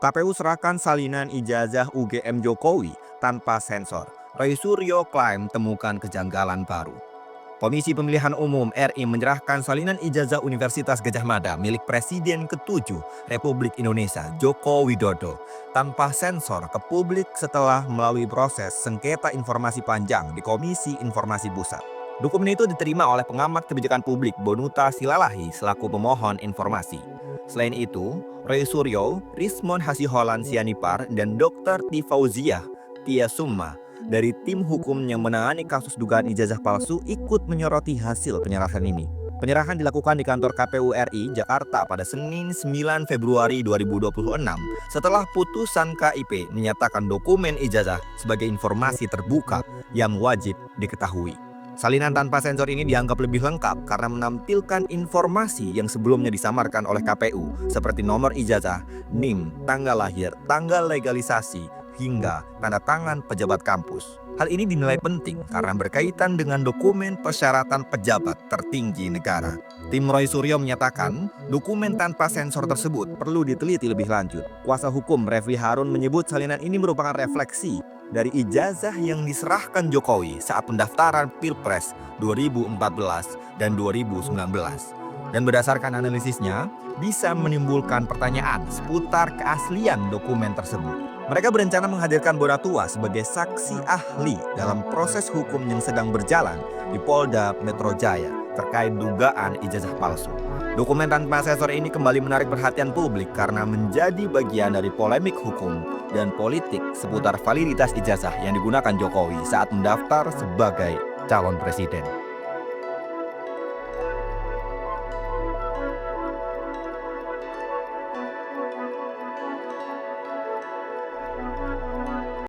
KPU serahkan salinan ijazah UGM Jokowi tanpa sensor. Roy Suryo klaim temukan kejanggalan baru. Komisi Pemilihan Umum RI menyerahkan salinan ijazah Universitas Gadjah Mada milik Presiden ke-7 Republik Indonesia Joko Widodo tanpa sensor ke publik setelah melalui proses sengketa informasi panjang di Komisi Informasi Pusat. Dokumen itu diterima oleh pengamat kebijakan publik Bonuta Silalahi selaku pemohon informasi. Selain itu, Roy Suryo, Rismon Hasiholan Sianipar, dan Dr. T. Fauziah Tia Summa dari tim hukum yang menangani kasus dugaan ijazah palsu ikut menyoroti hasil penyerahan ini. Penyerahan dilakukan di kantor KPU RI Jakarta pada Senin 9 Februari 2026 setelah putusan KIP menyatakan dokumen ijazah sebagai informasi terbuka yang wajib diketahui. Salinan tanpa sensor ini dianggap lebih lengkap karena menampilkan informasi yang sebelumnya disamarkan oleh KPU seperti nomor ijazah, NIM, tanggal lahir, tanggal legalisasi, hingga tanda tangan pejabat kampus. Hal ini dinilai penting karena berkaitan dengan dokumen persyaratan pejabat tertinggi negara. Tim Roy Suryo menyatakan dokumen tanpa sensor tersebut perlu diteliti lebih lanjut. Kuasa hukum Refli Harun menyebut salinan ini merupakan refleksi dari ijazah yang diserahkan Jokowi saat pendaftaran Pilpres 2014 dan 2019. Dan berdasarkan analisisnya, bisa menimbulkan pertanyaan seputar keaslian dokumen tersebut. Mereka berencana menghadirkan Bonatua sebagai saksi ahli dalam proses hukum yang sedang berjalan di Polda Metro Jaya terkait dugaan ijazah palsu. Dokumen tanpa sensor ini kembali menarik perhatian publik karena menjadi bagian dari polemik hukum dan politik seputar validitas ijazah yang digunakan Jokowi saat mendaftar sebagai calon presiden.